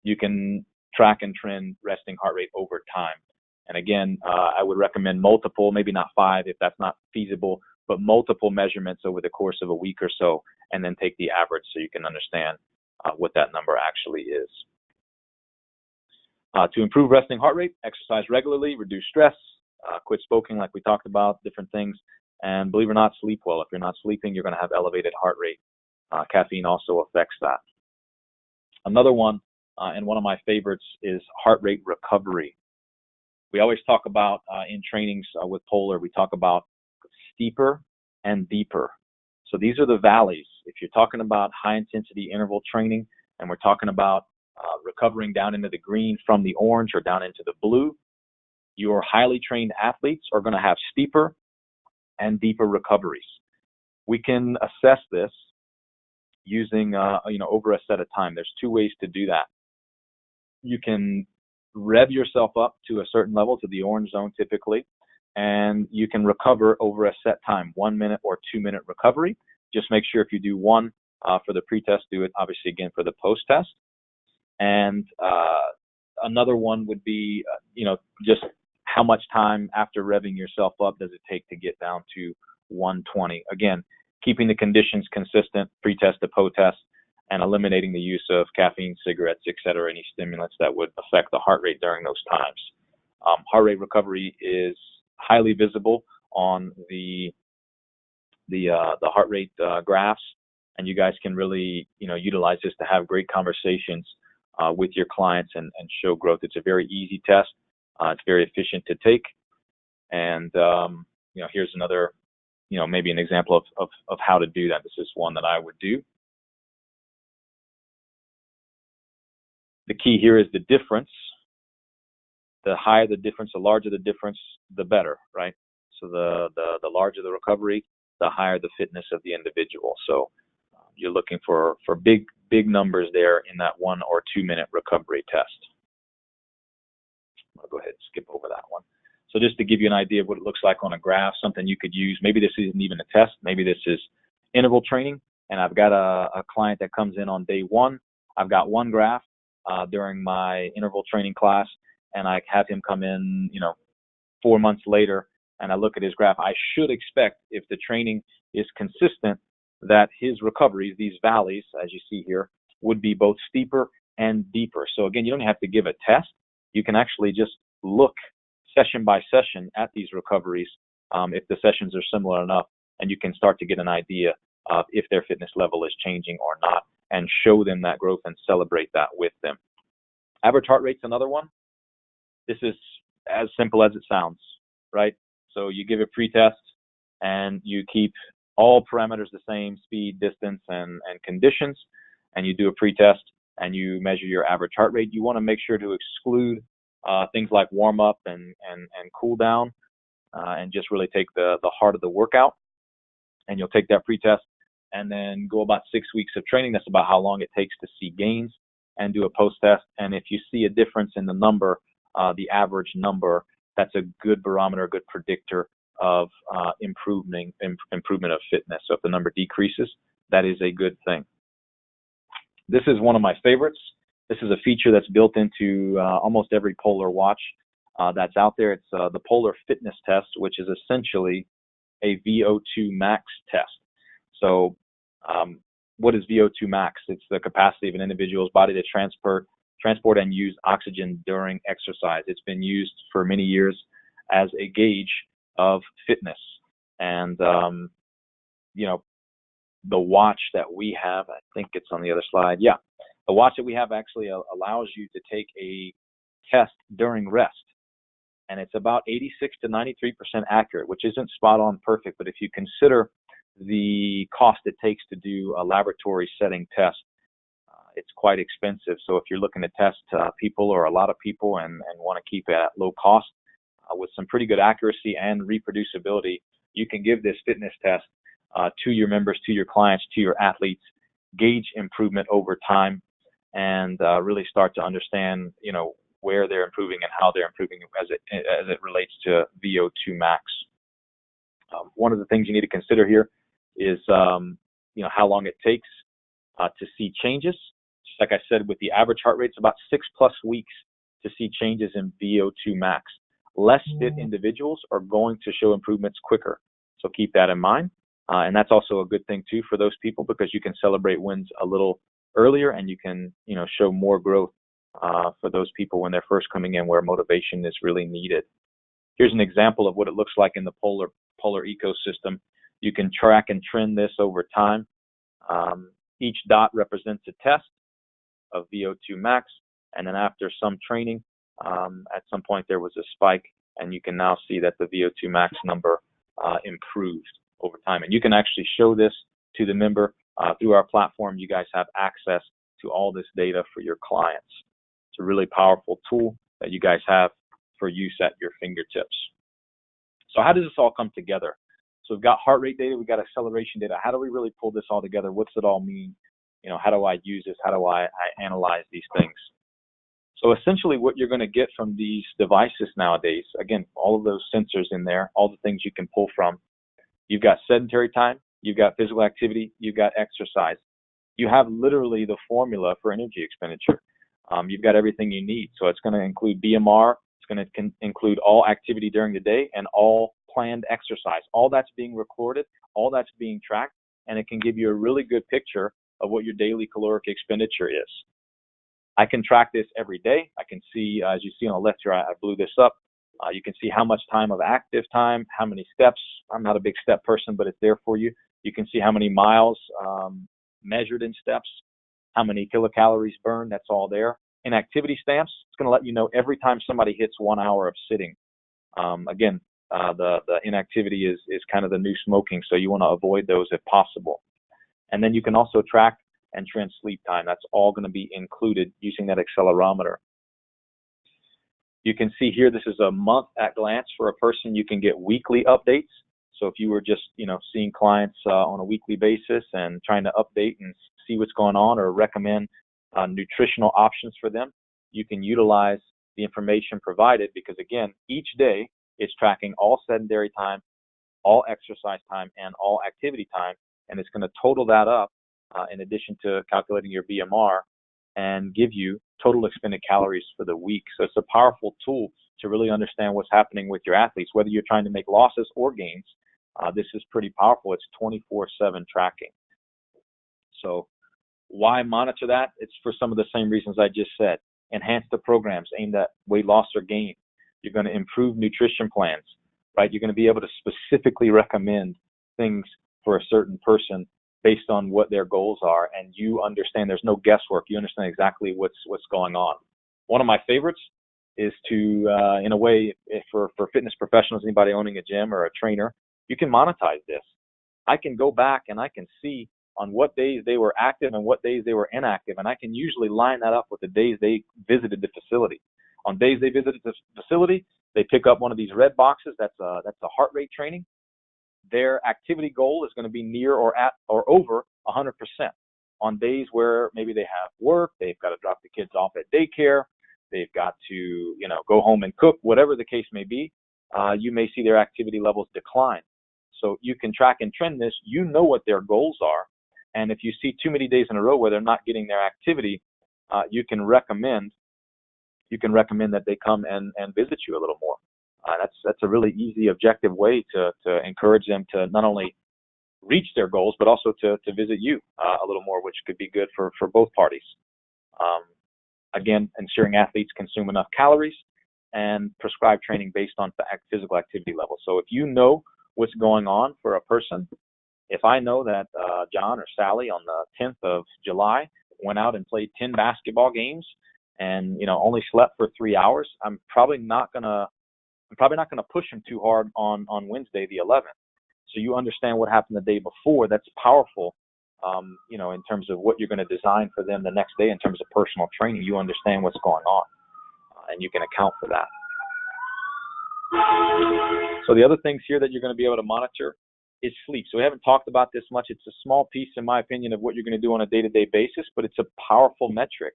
you can track and trend resting heart rate over time. And again, I would recommend multiple, maybe not 5 if that's not feasible, but multiple measurements over the course of a week or so, and then take the average so you can understand what that number actually is. To improve resting heart rate, exercise regularly, reduce stress, quit smoking like we talked about, different things, and believe it or not, sleep well. If you're not sleeping, you're going to have elevated heart rate. Caffeine also affects that. Another one, and one of my favorites, is heart rate recovery. We always talk about, in trainings with Polar, we talk about steeper and deeper. So these are the valleys. If you're talking about high intensity interval training, and we're talking about recovering down into the green from the orange or down into the blue, your highly trained athletes are going to have steeper and deeper recoveries. We can assess this using, over a set of time. There's two ways to do that. You can rev yourself up to a certain level, to the orange zone typically, and you can recover over a set time, 1 minute or 2 minute recovery. Just make sure if you do one for the pre-test, do it obviously again for the post-test. And another one would be, just how much time after revving yourself up does it take to get down to 120? Again, keeping the conditions consistent, pre-test to post-test, and eliminating the use of caffeine, cigarettes, etc., any stimulants that would affect the heart rate during those times. Heart rate recovery is highly visible on the heart rate graphs, and you guys can really utilize this to have great conversations with your clients and show growth. It's a very easy test. It's very efficient to take, and here's another, maybe an example of how to do that. This is one that I would do. The key here is the difference. The higher the difference, the larger the difference, the better, right? So the larger the recovery, the higher the fitness of the individual. So you're looking for big numbers there in that 1 or 2 minute recovery test. I'll go ahead and skip over that one. So just to give you an idea of what it looks like on a graph, something you could use. Maybe this isn't even a test. Maybe this is interval training, and I've got a client that comes in on day 1. I've got one graph during my interval training class, and I have him come in, 4 months later, and I look at his graph. I should expect, if the training is consistent, that his recoveries, these valleys, as you see here, would be both steeper and deeper. So again, you don't have to give a test. You can actually just look session by session at these recoveries if the sessions are similar enough, and you can start to get an idea of if their fitness level is changing or not, and show them that growth and celebrate that with them. Average heart rate's another one. This is as simple as it sounds, right? So you give a pre-test and you keep all parameters the same, speed, distance, and conditions, and you do a pre-test and you measure your average heart rate. You want to make sure to exclude things like warm-up and cool down, and just really take the heart of the workout. And you'll take that pre-test and then go about 6 weeks of training. That's about how long it takes to see gains, and do a post-test. And if you see a difference in the number, the average number, that's a good barometer, a good predictor of improvement of fitness. So if the number decreases, that is a good thing. This is one of my favorites. This is a feature that's built into almost every Polar watch that's out there. It's the Polar Fitness Test, which is essentially a VO2 max test. So what is VO2 max? It's the capacity of an individual's body to transport and use oxygen during exercise. It's been used for many years as a gauge of fitness. And, the watch that we have, I think it's on the other slide. Yeah, the watch that we have actually allows you to take a test during rest. And it's about 86 to 93% accurate, which isn't spot on perfect, but if you consider the cost it takes to do a laboratory setting test, it's quite expensive. So if you're looking to test people, or a lot of people, and want to keep it at low cost with some pretty good accuracy and reproducibility, you can give this fitness test to your members, to your clients, to your athletes, gauge improvement over time, and really start to understand, where they're improving and how they're improving as it relates to VO2 max. One of the things you need to consider here is, how long it takes to see changes. Just like I said, with the average heart rate, it's about 6+ weeks to see changes in VO2 max. Less fit individuals are going to show improvements quicker. So keep that in mind. And that's also a good thing too for those people, because you can celebrate wins a little earlier, and you can, show more growth for those people when they're first coming in, where motivation is really needed. Here's an example of what it looks like in the Polar ecosystem. You can track and trend this over time. Each dot represents a test of VO2 max, and then after some training, at some point there was a spike, and you can now see that the VO2 max number improved over time. And you can actually show this to the member through our platform. You guys have access to all this data for your clients. It's a really powerful tool that you guys have for use at your fingertips. So how does this all come together? So we've got heart rate data, we've got acceleration data. How do we really pull this all together? What's it all mean? How do I use this? How do I analyze these things? So essentially what you're going to get from these devices nowadays, again, all of those sensors in there, all the things you can pull from, you've got sedentary time, you've got physical activity, you've got exercise. You have literally the formula for energy expenditure. You've got everything you need. So it's going to include BMR, it's going to include all activity during the day and all planned exercise. All that's being recorded, all that's being tracked, and it can give you a really good picture of what your daily caloric expenditure is. I can track this every day. I can see, as you see on the left here, I blew this up. You can see how much time of active time, how many steps. I'm not a big step person, but it's there for you. You can see how many miles measured in steps, how many kilocalories burned. That's all there. Inactivity stamps, it's going to let you know every time somebody hits 1 hour of sitting. Again, the inactivity is kind of the new smoking, so you want to avoid those if possible. And then you can also track and trend sleep time. That's all going to be included using that accelerometer. You can see here, this is a month at glance for a person. You can get weekly updates. So if you were just, seeing clients on a weekly basis and trying to update and see what's going on or recommend nutritional options for them, you can utilize the information provided because, again, each day it's tracking all sedentary time, all exercise time, and all activity time, and it's going to total that up in addition to calculating your BMR and give you total expended calories for the week. So it's a powerful tool to really understand what's happening with your athletes, whether you're trying to make losses or gains. This is pretty powerful. It's 24/7 tracking. So why monitor that? It's for some of the same reasons I just said. Enhance the programs aimed at weight loss or gain. You're going to improve nutrition plans, right? You're going to be able to specifically recommend things for a certain person based on what their goals are, and you understand there's no guesswork. You understand exactly what's going on. One of my favorites is to, in a way, for fitness professionals, anybody owning a gym or a trainer, you can monetize this. I can go back and I can see on what days they were active and what days they were inactive, and I can usually line that up with the days they visited the facility. On days they visited the facility, they pick up one of these red boxes. That's a heart rate training. Their activity goal is going to be near or at or over 100%. On days where maybe they have work, they've got to drop the kids off at daycare, they've got to go home and cook, whatever the case may be, you may see their activity levels decline. So you can track and trend this. You know what their goals are, and if you see too many days in a row where they're not getting their activity, you can recommend that they come and visit you a little more. That's a really easy, objective way to encourage them to not only reach their goals, but also to visit you a little more, which could be good for both parties. Again, ensuring athletes consume enough calories and prescribe training based on physical activity levels. So if you know what's going on for a person, if I know that John or Sally on the 10th of July went out and played 10 basketball games and only slept for 3 hours, I'm probably not gonna push them too hard on Wednesday the 11th. So you understand what happened the day before. That's powerful, in terms of what you're going to design for them the next day in terms of personal training. You understand what's going on, and you can account for that. So the other things here that you're going to be able to monitor is sleep. So we haven't talked about this much. It's a small piece, in my opinion, of what you're going to do on a day-to-day basis, but it's a powerful metric.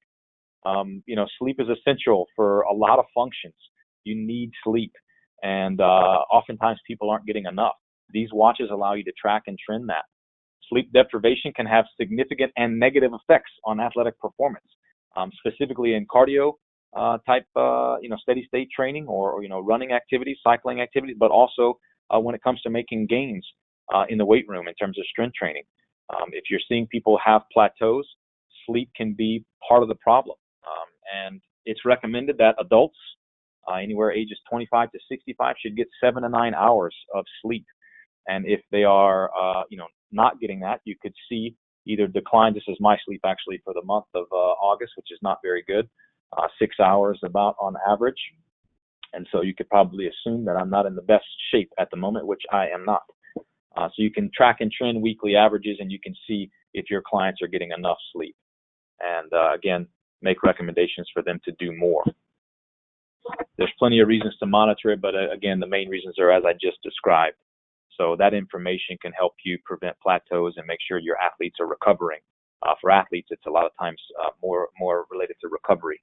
Sleep is essential for a lot of functions. You need sleep, and oftentimes people aren't getting enough. These watches allow you to track and trend that. Sleep deprivation can have significant and negative effects on athletic performance, specifically in cardio type, steady state training or running activities, cycling activities, but also when it comes to making gains in the weight room in terms of strength training. If you're seeing people have plateaus, sleep can be part of the problem. And it's recommended that adults anywhere ages 25 to 65 should get 7 to 9 hours of sleep. And if they are, not getting that, you could see either decline. This is my sleep actually for the month of August, which is not very good, 6 hours about on average. And so you could probably assume that I'm not in the best shape at the moment, which I am not. So you can track and trend weekly averages, and you can see if your clients are getting enough sleep. And again, make recommendations for them to do more. There's plenty of reasons to monitor it, but again, the main reasons are as I just described. So that information can help you prevent plateaus and make sure your athletes are recovering. For athletes, it's a lot of times more related to recovery.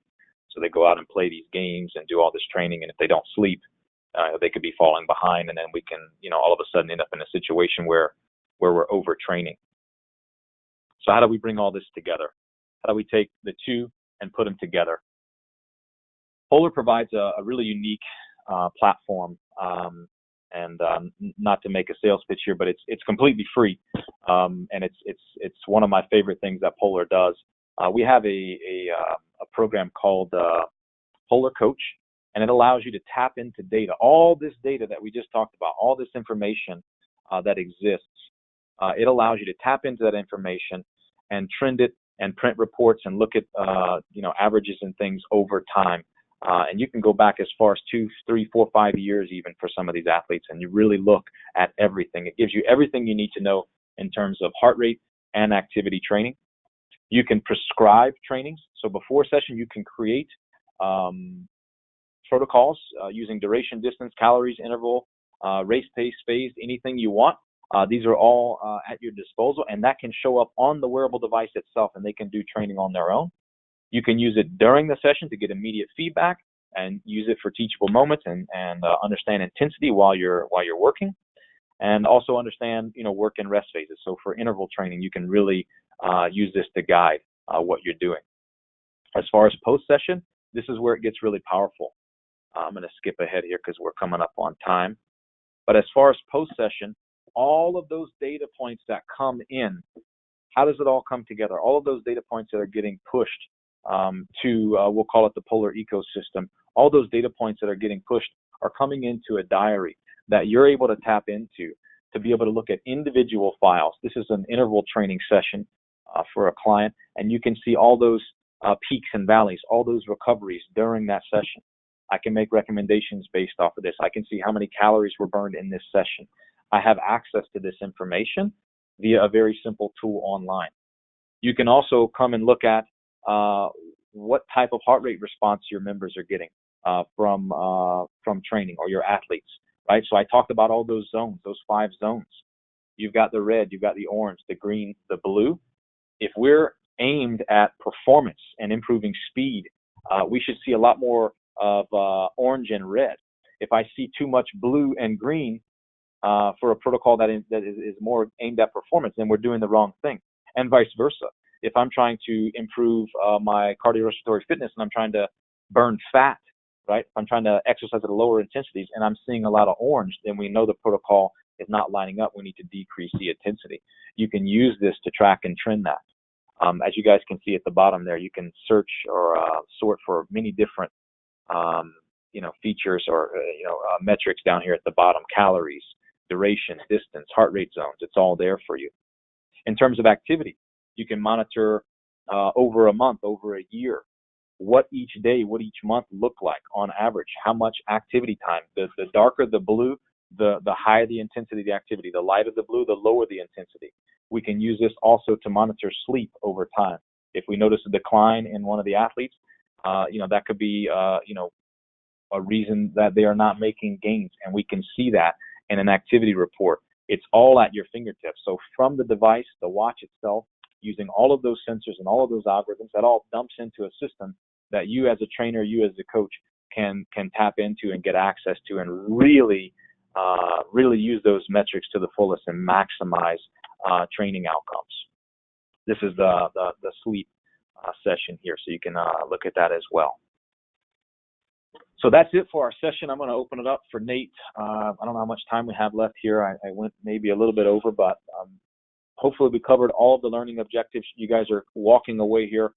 So they go out and play these games and do all this training, and if they don't sleep, they could be falling behind, and then we can, all of a sudden end up in a situation where we're overtraining. So how do we bring all this together? How do we take the two and put them together? Polar provides a really unique platform, and not to make a sales pitch here, but it's completely free, and it's one of my favorite things that Polar does. We have a program called Polar Coach, and it allows you to tap into data, all this data that we just talked about, all this information that exists. It allows you to tap into that information and trend it and print reports and look at averages and things over time. And you can go back as far as 2, 3, 4, 5 years even for some of these athletes, and you really look at everything. It gives you everything you need to know in terms of heart rate and activity training. You can prescribe trainings. So before session, you can create protocols using duration, distance, calories, interval, race pace, phased, anything you want. These are all at your disposal, and that can show up on the wearable device itself, and they can do training on their own. You can use it during the session to get immediate feedback and use it for teachable moments and understand intensity while you're working, and also understand work and rest phases. So for interval training, you can really use this to guide what you're doing. As far as post-session, this is where it gets really powerful. I'm going to skip ahead here because we're coming up on time. But as far as post-session, all of those data points that come in, how does it all come together? All of those data points that are getting pushed we'll call it the Polar ecosystem. All those data points that are getting pushed are coming into a diary that you're able to tap into to be able to look at individual files. This is an interval training session for a client, and you can see all those peaks and valleys, all those recoveries during that session. I can make recommendations based off of this. I can see how many calories were burned in this session. I have access to this information via a very simple tool online. You can also come and look at what type of heart rate response your members are getting from training, or your athletes, right? So I talked about all those zones, those 5 zones. You've got the red, you've got the orange, the green, the blue. If we're aimed at performance and improving speed, we should see a lot more of orange and red. If I see too much blue and green for a protocol that is more aimed at performance, then we're doing the wrong thing, and vice versa. If I'm trying to improve my cardiorespiratory fitness and I'm trying to burn fat, right? If I'm trying to exercise at lower intensities and I'm seeing a lot of orange, then we know the protocol is not lining up. We need to decrease the intensity. You can use this to track and trend that. As you guys can see at the bottom there, you can search or sort for many different features or metrics down here at the bottom: calories, duration, distance, heart rate zones. It's all there for you. In terms of activity, you can monitor over a month, over a year, what each day, what each month look like on average, how much activity time. The darker the blue, the higher the intensity of the activity. The lighter the blue, the lower the intensity. We can use this also to monitor sleep over time. If we notice a decline in one of the athletes, that could be, a reason that they are not making gains, and we can see that in an activity report. It's all at your fingertips. So from the device, the watch itself, using all of those sensors and all of those algorithms, that all dumps into a system that you as a trainer, you as a coach can tap into and get access to, and really use those metrics to the fullest and maximize training outcomes. This is the sleep session here, so you can look at that as well. So that's it for our session. I'm going to open it up for Nate. I don't know how much time we have left here. I went maybe a little bit over, but hopefully we covered all of the learning objectives. You guys are walking away here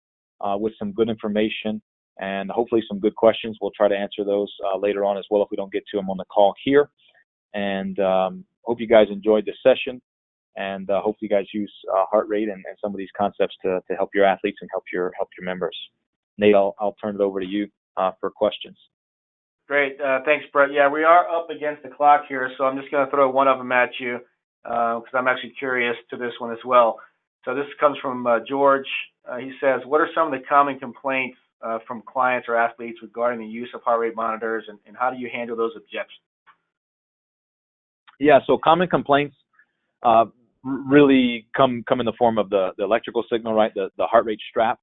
with some good information and hopefully some good questions. We'll try to answer those later on as well if we don't get to them on the call here. And hope you guys enjoyed this session, and hope you guys use heart rate and some of these concepts to help your athletes and help your members. Nate, I'll turn it over to you for questions. Great. Thanks, Brett. Yeah, we are up against the clock here, so I'm just going to throw one of them at you because I'm actually curious to this one as well. So this comes from George. He says, what are some of the common complaints from clients or athletes regarding the use of heart rate monitors, and how do you handle those objections? Yeah, so common complaints really come in the form of the electrical signal, right? The heart rate strap,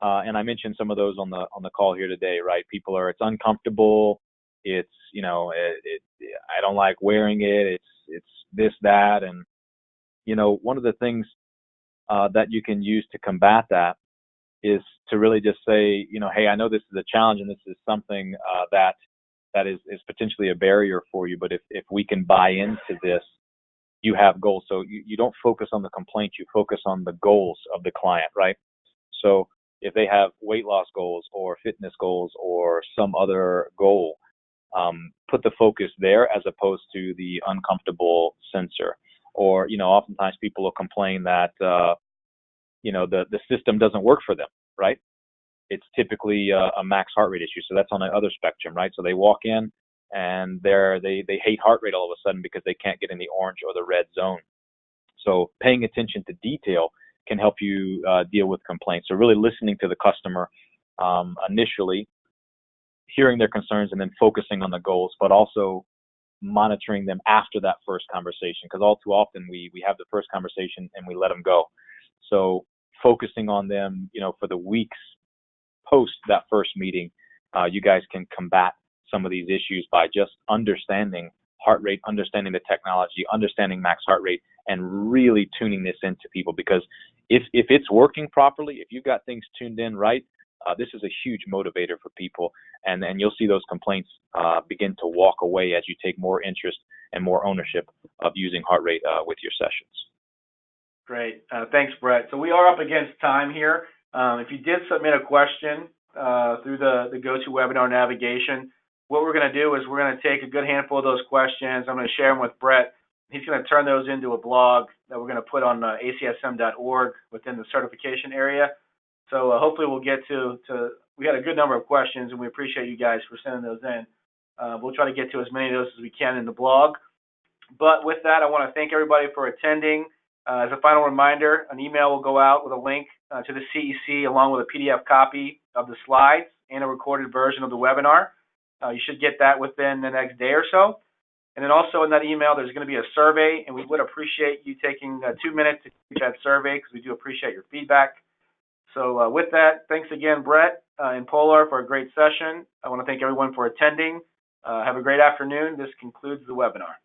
and I mentioned some of those on the call here today, right? It's uncomfortable. It's I don't like wearing it. It's this, that, and one of the things that you can use to combat that is to really just say, hey, I know this is a challenge and this is something that is potentially a barrier for you, but if we can buy into this, you have goals. So you don't focus on the complaint, you focus on the goals of the client, right? So if they have weight loss goals or fitness goals or some other goal, put the focus there as opposed to the uncomfortable sensor. Or, oftentimes people will complain that, the system doesn't work for them, right? It's typically a max heart rate issue. So that's on the other spectrum, right? So they walk in and they hate heart rate all of a sudden because they can't get in the orange or the red zone. So paying attention to detail can help you deal with complaints. So really listening to the customer initially, hearing their concerns, and then focusing on the goals, but also monitoring them after that first conversation, because all too often we have the first conversation and we let them go. So focusing on them, for the weeks post that first meeting, you guys can combat some of these issues by just understanding heart rate, understanding the technology, understanding max heart rate, and really tuning this into people. Because if it's working properly, if you've got things tuned in right, this is a huge motivator for people, and you'll see those complaints begin to walk away as you take more interest and more ownership of using heart rate with your sessions. Great. Thanks, Brett. So we are up against time here. If you did submit a question through the GoToWebinar navigation, what we're going to do is we're going to take a good handful of those questions. I'm going to share them with Brett. He's going to turn those into a blog that we're going to put on ACSM.org within the certification area. So hopefully we'll get to we had a good number of questions, and we appreciate you guys for sending those in. We'll try to get to as many of those as we can in the blog. But with that, I want to thank everybody for attending. As a final reminder, an email will go out with a link to the CEC along with a PDF copy of the slides and a recorded version of the webinar. You should get that within the next day or so. And then also in that email, there's going to be a survey, and we would appreciate you taking 2 minutes to complete that survey because we do appreciate your feedback. So with that, thanks again, Brett and Polar, for a great session. I want to thank everyone for attending. Have a great afternoon. This concludes the webinar.